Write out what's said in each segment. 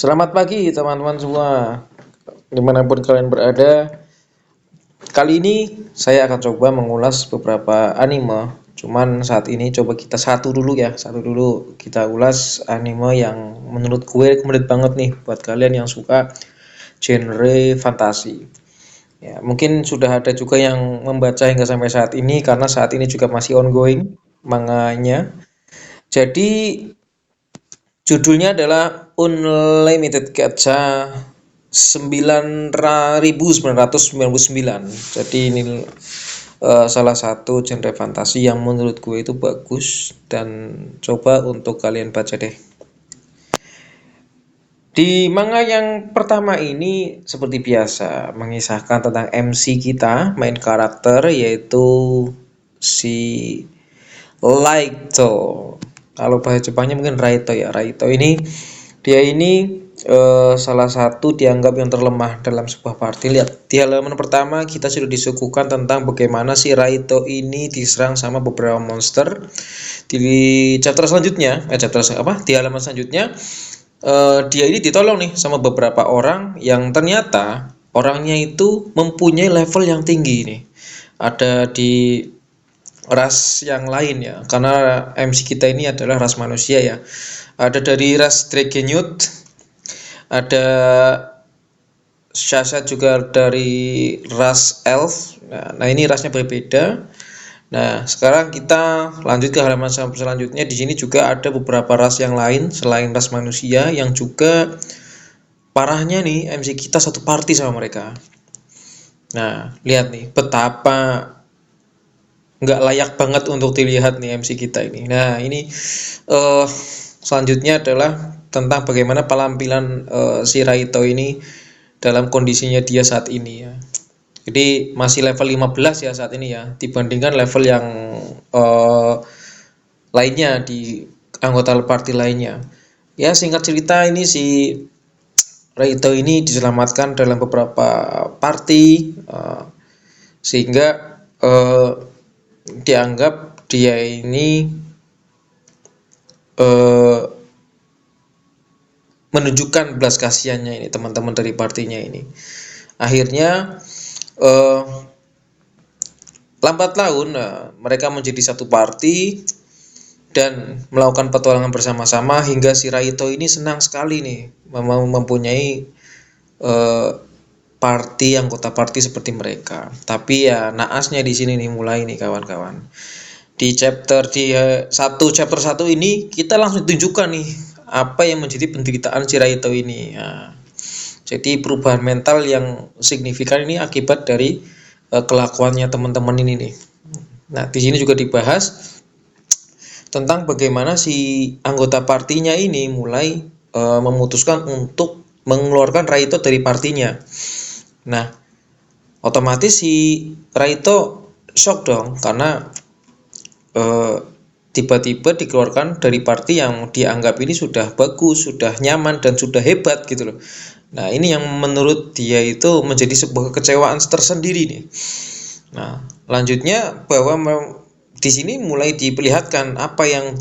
Selamat pagi teman-teman semua, dimanapun kalian berada. Kali ini saya akan coba mengulas beberapa anime. Cuman saat ini coba kita satu dulu kita ulas anime yang menurut gue recommended banget nih buat kalian yang suka genre fantasi. Ya, mungkin sudah ada juga yang membaca hingga sampai saat ini karena saat ini juga masih ongoing manganya. Jadi judulnya adalah Unlimited Gacha 9.999. Jadi ini salah satu genre fantasi yang menurut gue itu bagus dan coba untuk kalian baca deh. Di manga yang pertama ini seperti biasa mengisahkan tentang MC kita, main karakter yaitu si Raito. Kalau bahasa Jepangnya mungkin Raito ya. Raito ini dia ini salah satu dianggap yang terlemah dalam sebuah party. Lihat di halaman pertama kita sudah disuguhkan tentang bagaimana si Raito ini diserang sama beberapa monster. Di chapter selanjutnya, Di halaman selanjutnya dia ini ditolong nih sama beberapa orang yang ternyata orangnya itu mempunyai level yang tinggi nih. Ada di ras yang lain ya, karena MC kita ini adalah ras manusia ya. Ada dari ras Dragonute, ada Sasha juga dari ras Elf. Nah, ini rasnya berbeda. Nah, sekarang kita lanjut ke halaman selanjutnya. Di sini juga ada beberapa ras yang lain selain ras manusia yang juga parahnya nih MC kita satu party sama mereka. Nah, lihat nih betapa nggak layak banget untuk dilihat nih MC kita ini. Nah, ini selanjutnya adalah tentang bagaimana penampilan si Raito ini dalam kondisinya dia saat ini ya. Jadi masih level 15 ya saat ini ya, dibandingkan level yang lainnya di anggota party lainnya. Ya, singkat cerita ini si Raito ini diselamatkan dalam beberapa party sehingga dianggap dia ini menunjukkan belas kasihannya ini teman-teman dari partinya ini. Akhirnya lambat laun mereka menjadi satu party dan melakukan petualangan bersama-sama hingga si Raito ini senang sekali nih mempunyai anggota party seperti mereka. Tapi ya naasnya di sini nih mulai nih kawan-kawan. Di chapter 1 ini kita langsung tunjukkan nih apa yang menjadi penderitaan si Raito ini. Nah, jadi perubahan mental yang signifikan ini akibat dari kelakuannya teman-teman ini nih. Nah, di sini juga dibahas tentang bagaimana si anggota partinya ini mulai memutuskan untuk mengeluarkan Raito dari partinya. Nah, otomatis si Raito shock dong karena tiba-tiba dikeluarkan dari party yang dianggap ini sudah bagus, sudah nyaman dan sudah hebat gitu loh. Nah, ini yang menurut dia itu menjadi sebuah kekecewaan tersendiri nih. Nah, lanjutnya bahwa di sini mulai diperlihatkan apa yang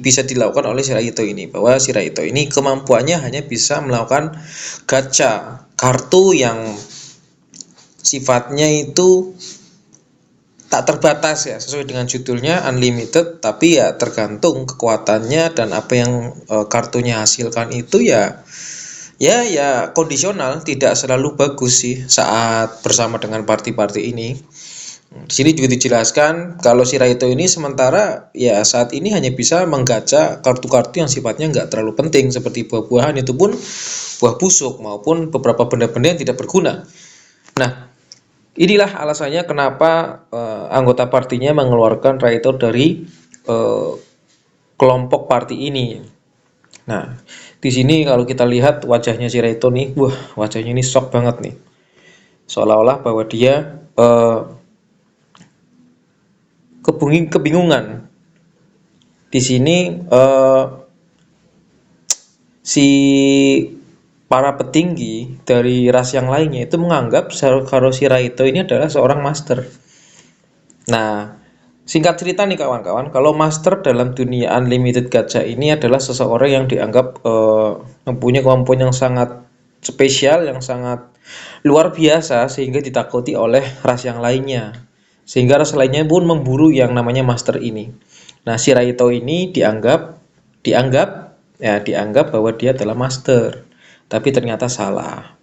bisa dilakukan oleh si Raito ini, bahwa si Raito ini kemampuannya hanya bisa melakukan gacha kartu yang sifatnya itu tak terbatas ya, sesuai dengan judulnya unlimited, tapi ya tergantung kekuatannya dan apa yang kartunya hasilkan itu ya kondisional, tidak selalu bagus sih saat bersama dengan party-party ini. Di sini juga dijelaskan kalau si Raito ini sementara ya saat ini hanya bisa menggacha kartu-kartu yang sifatnya nggak terlalu penting seperti buah-buahan, itu pun buah busuk maupun beberapa benda-benda yang tidak berguna. Nah, inilah alasannya kenapa anggota partinya mengeluarkan Raito dari kelompok party ini. Nah, di sini kalau kita lihat wajahnya si Raito nih, wah wajahnya ini shock banget nih. Seolah-olah bahwa dia kebingungan. Di sini si para petinggi dari ras yang lainnya itu menganggap kalau si Raito ini adalah seorang master. Nah, Singkat cerita nih kawan-kawan, kalau master dalam dunia unlimited gacha ini adalah seseorang yang dianggap mempunyai kemampuan yang sangat spesial, yang sangat luar biasa sehingga ditakuti oleh ras yang lainnya. Sehingga ras lainnya pun memburu yang namanya master ini. Nah, si Raito ini dianggap bahwa dia adalah master, tapi ternyata salah.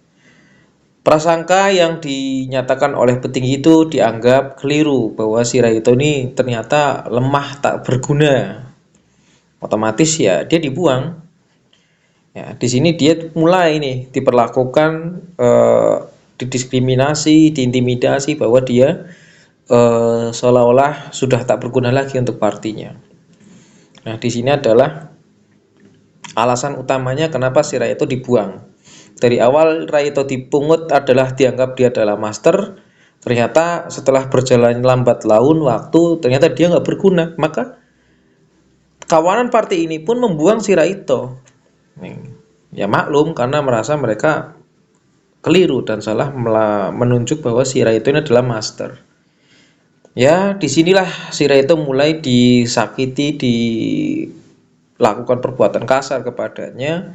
Prasangka yang dinyatakan oleh petinggi itu dianggap keliru bahwa si Raito ini ternyata lemah tak berguna. Otomatis ya dia dibuang. Ya, di sini dia mulai nih diperlakukan didiskriminasi, diintimidasi bahwa dia seolah-olah sudah tak berguna lagi untuk partinya. Nah, di sini adalah alasan utamanya kenapa si Raito dibuang. Dari awal Raito dipungut adalah dianggap dia adalah master. Ternyata setelah berjalan lambat laun waktu, ternyata dia nggak berguna. Maka kawanan party ini pun membuang si Raito. Ya maklum karena merasa mereka keliru dan salah menunjuk bahwa si Raito ini adalah master. Ya, disinilah si Raito mulai disakiti, dilakukan perbuatan kasar kepadanya.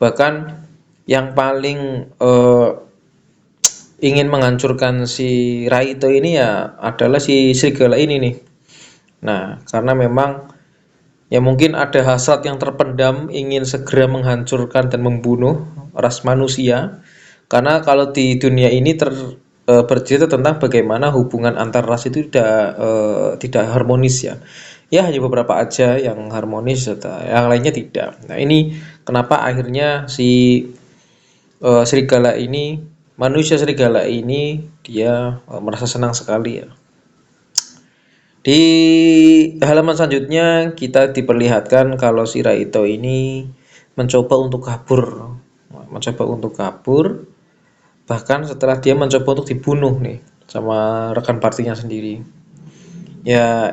Bahkan yang paling ingin menghancurkan si Raito ini ya adalah si serigala ini nih. Nah, karena memang ya mungkin ada hasrat yang terpendam ingin segera menghancurkan dan membunuh ras manusia. Karena kalau di dunia ini bercerita tentang bagaimana hubungan antar ras itu tidak harmonis ya. Ya hanya beberapa aja yang harmonis, yang lainnya tidak. Nah ini kenapa akhirnya si serigala ini, manusia serigala ini dia merasa senang sekali ya. Di halaman selanjutnya kita diperlihatkan kalau si Raito ini mencoba untuk kabur, bahkan setelah dia mencoba untuk dibunuh nih sama rekan partinya sendiri. Ya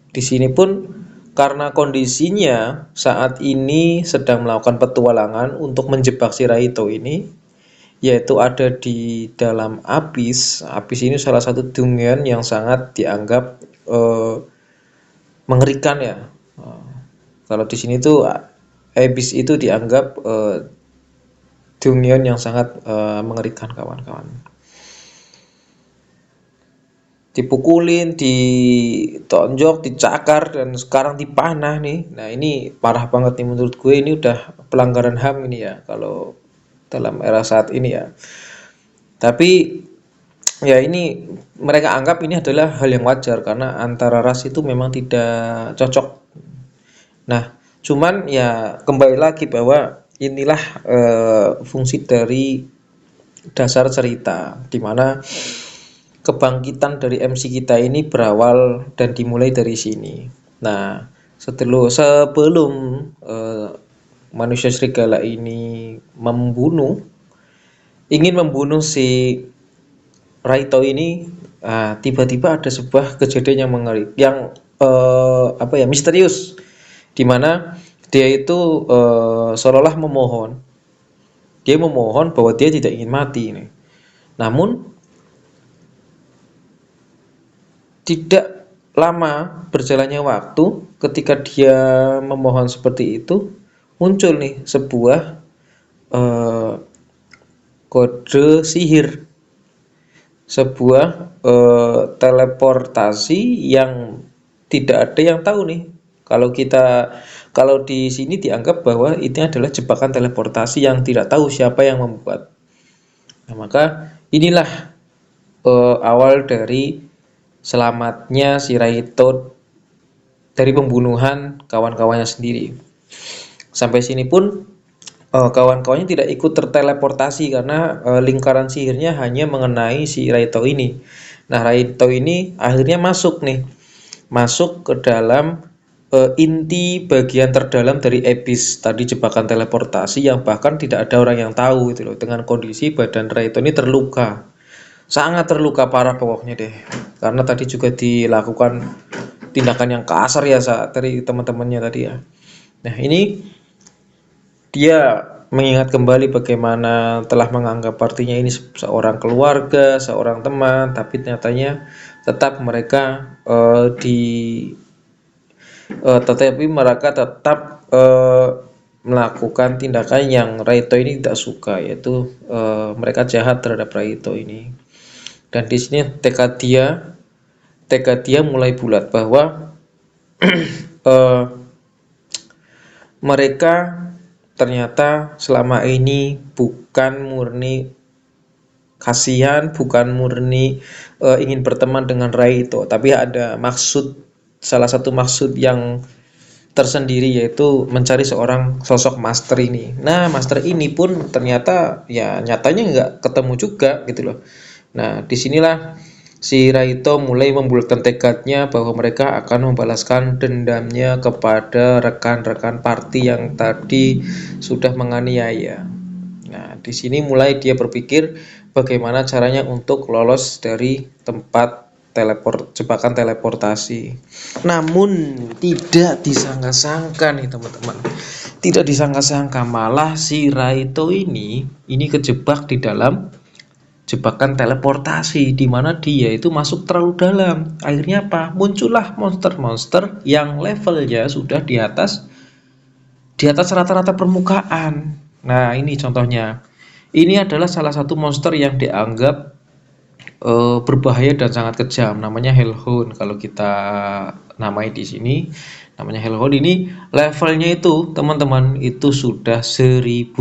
di sini pun karena kondisinya saat ini sedang melakukan petualangan untuk menjebak si Raito ini, yaitu ada di dalam Abyss. Abyss ini salah satu dungeon yang sangat dianggap mengerikan ya. Kalau di sini tuh Abyss itu dianggap dungeon yang sangat mengerikan kawan-kawan. Dipukulin, ditonjok, dicakar, dan sekarang dipanah nih. Nah ini parah banget nih menurut gue, ini udah pelanggaran HAM ini ya kalau dalam era saat ini ya. Tapi ya ini mereka anggap ini adalah hal yang wajar karena antara ras itu memang tidak cocok. Nah cuman ya kembali lagi bahwa inilah fungsi dari dasar cerita, dimana kebangkitan dari MC kita ini berawal dan dimulai dari sini. Nah, sebelum manusia serigala ini ingin membunuh si Raito ini, tiba-tiba ada sebuah kejadian yang mengerikan, yang misterius, di mana dia itu seolah-olah dia memohon bahwa dia tidak ingin mati ini. Namun tidak lama berjalannya waktu, ketika dia memohon seperti itu, muncul nih sebuah kode sihir, sebuah teleportasi yang tidak ada yang tahu nih. Kalau di sini dianggap bahwa itu adalah jebakan teleportasi yang tidak tahu siapa yang membuat. Nah, maka inilah awal dari selamatnya si Raito dari pembunuhan kawan-kawannya sendiri. Sampai sini pun kawan-kawannya tidak ikut terteleportasi karena lingkaran sihirnya hanya mengenai si Raito ini. Nah, Raito ini akhirnya masuk ke dalam inti bagian terdalam dari Abyss tadi, jebakan teleportasi yang bahkan tidak ada orang yang tahu gitu loh, dengan kondisi badan Raito ini terluka. Sangat terluka parah pokoknya deh, karena tadi juga dilakukan tindakan yang kasar ya dari teman-temannya tadi ya. Nah ini dia mengingat kembali bagaimana telah menganggap partinya ini seorang keluarga, seorang teman, tapi tetap mereka tetapi mereka tetap melakukan tindakan yang Raito ini tidak suka, yaitu mereka jahat terhadap Raito ini. Dan di sini tekad dia mulai bulat bahwa mereka ternyata selama ini bukan murni kasihan, bukan murni ingin berteman dengan Raito, tapi ada salah satu maksud yang tersendiri, yaitu mencari seorang sosok master ini. Nah, master ini pun ternyata ya nyatanya nggak ketemu juga gitu loh. Nah, disinilah si Raito mulai membulatkan tekadnya bahwa mereka akan membalaskan dendamnya kepada rekan-rekan party yang tadi sudah menganiaya. Nah, di sini mulai dia berpikir bagaimana caranya untuk lolos dari tempat jebakan teleportasi. Namun tidak disangka-sangka nih teman-teman. Tidak disangka-sangka malah si Raito ini kejebak di dalam jebakan teleportasi, di mana dia itu masuk terlalu dalam. Akhirnya apa? Muncullah monster-monster yang levelnya sudah di atas rata-rata permukaan. Nah, ini contohnya. Ini adalah salah satu monster yang dianggap berbahaya dan sangat kejam. Namanya Hellhound. Kalau kita namai di sini, namanya Hellhound. Ini levelnya itu, teman-teman, itu sudah 1000.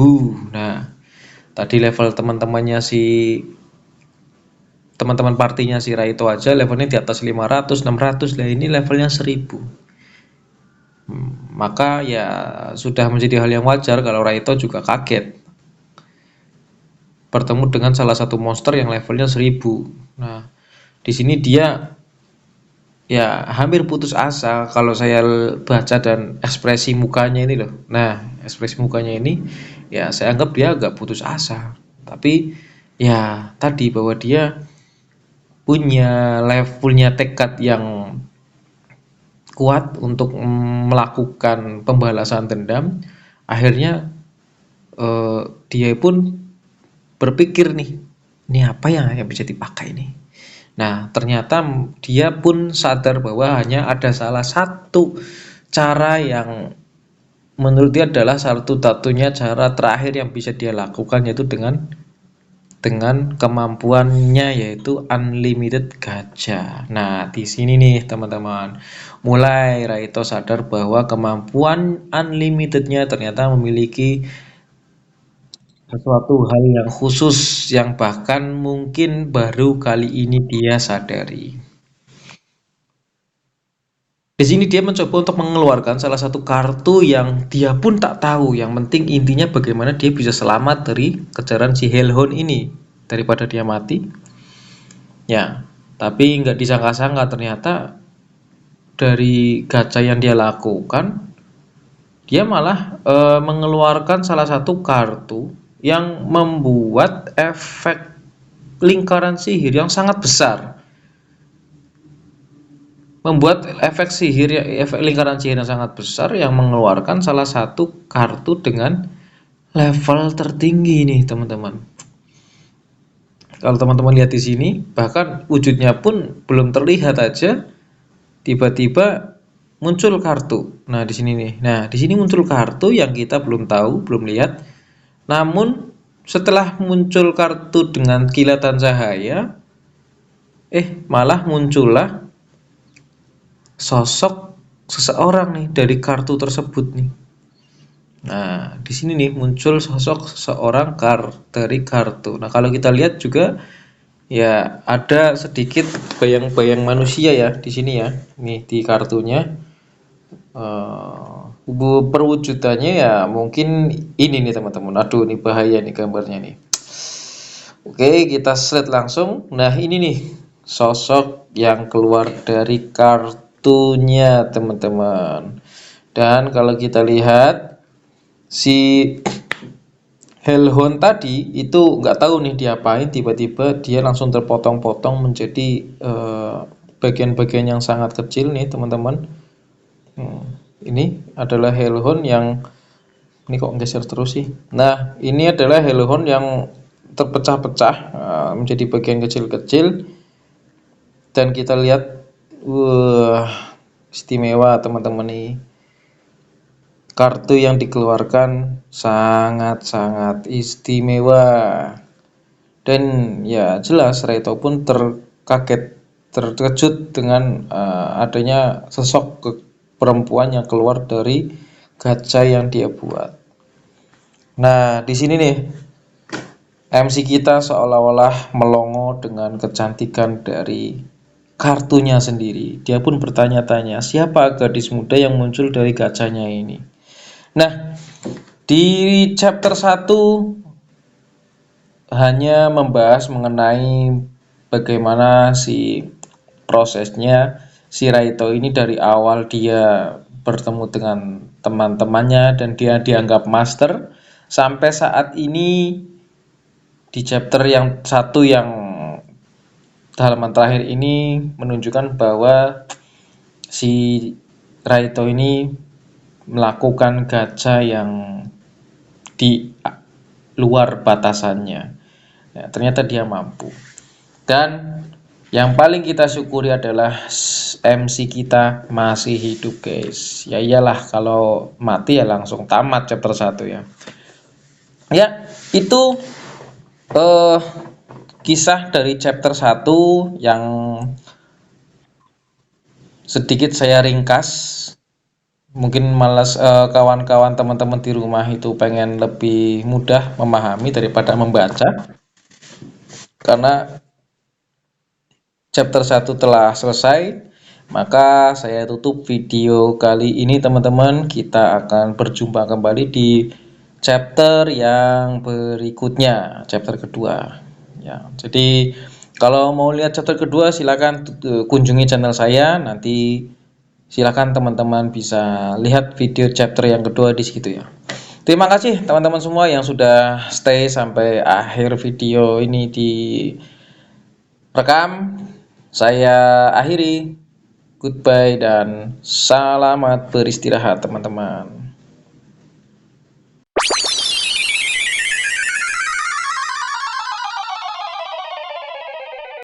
Nah, tadi level teman-teman partinya si Raito aja levelnya di atas 500, 600. Lah ini levelnya 1000. Maka ya sudah menjadi hal yang wajar kalau Raito juga kaget bertemu dengan salah satu monster yang levelnya 1000. Nah, di sini dia ya hampir putus asa kalau saya baca dan ekspresi mukanya ini loh. Nah, ekspresi mukanya ini ya saya anggap dia agak putus asa. Tapi ya tadi bahwa dia punya tekad yang kuat untuk melakukan pembalasan dendam. Akhirnya dia pun berpikir nih, ini apa yang bisa dipakai nih. Nah, ternyata dia pun sadar bahwa hanya ada salah satu cara yang menurut dia adalah satu-satunya cara terakhir yang bisa dia lakukan, yaitu dengan kemampuannya, yaitu unlimited gacha. Nah, di sini nih teman-teman, mulai Raito sadar bahwa kemampuan unlimitednya ternyata memiliki sesuatu hal yang khusus yang bahkan mungkin baru kali ini dia sadari. Di sini dia mencoba untuk mengeluarkan salah satu kartu yang dia pun tak tahu. Yang penting intinya bagaimana dia bisa selamat dari kejaran si Hellhound ini daripada dia mati. Ya, tapi nggak disangka-sangka ternyata dari gacha yang dia lakukan, dia malah mengeluarkan salah satu kartu yang membuat efek lingkaran sihir yang sangat besar. Efek lingkaran sihir yang sangat besar yang mengeluarkan salah satu kartu dengan level tertinggi nih, teman-teman. Kalau teman-teman lihat di sini, bahkan wujudnya pun belum terlihat aja tiba-tiba muncul kartu. Nah, di sini nih. Nah, di sini muncul kartu yang kita belum tahu, belum lihat. Namun setelah muncul kartu dengan kilatan cahaya, malah muncullah sosok seseorang nih dari kartu tersebut nih. Nah, di sini nih muncul sosok seseorang dari kartu. Nah, kalau kita lihat juga ya ada sedikit bayang-bayang manusia ya di sini ya. Nih di kartunya. Perwujudannya ya mungkin ini nih teman-teman. Aduh, ini bahaya nih gambarnya nih. Oke, kita slide langsung. Nah, ini nih sosok yang keluar dari kartunya teman-teman. Dan kalau kita lihat si Hellhound tadi itu nggak tahu nih diapain, tiba-tiba dia langsung terpotong-potong menjadi bagian-bagian yang sangat kecil nih teman-teman. Ini adalah Hellhound yang ini kok geser terus sih. Nah, ini adalah Hellhound yang terpecah-pecah menjadi bagian kecil-kecil. Dan kita lihat, wah, istimewa teman-teman nih. Kartu yang dikeluarkan sangat-sangat istimewa. Dan ya jelas Raito pun terkejut dengan adanya perempuan yang keluar dari gacha yang dia buat. Nah, di sini nih MC kita seolah-olah melongo dengan kecantikan dari kartunya sendiri. Dia pun bertanya-tanya, siapa gadis muda yang muncul dari gacanya ini? Nah, di chapter 1 hanya membahas mengenai bagaimana prosesnya si Raito ini dari awal dia bertemu dengan teman-temannya dan dia dianggap master sampai saat ini di chapter yang satu yang halaman terakhir ini menunjukkan bahwa si Raito ini melakukan gacha yang di luar batasannya. Ya, ternyata dia mampu. Dan yang paling kita syukuri adalah MC kita masih hidup, guys. Ya iyalah, kalau mati ya langsung tamat chapter 1 ya. Ya, itu kisah dari chapter 1 yang sedikit saya ringkas. Mungkin malas kawan-kawan teman-teman di rumah itu pengen lebih mudah memahami daripada membaca. Karena chapter 1 telah selesai, maka saya tutup video kali ini teman-teman. Kita akan berjumpa kembali di chapter yang berikutnya, chapter kedua. Ya, jadi kalau mau lihat chapter kedua silakan kunjungi channel saya, nanti silakan teman-teman bisa lihat video chapter yang kedua di situ ya. Terima kasih teman-teman semua yang sudah stay sampai akhir video ini direkam. Saya akhiri. Goodbye dan selamat beristirahat teman-teman.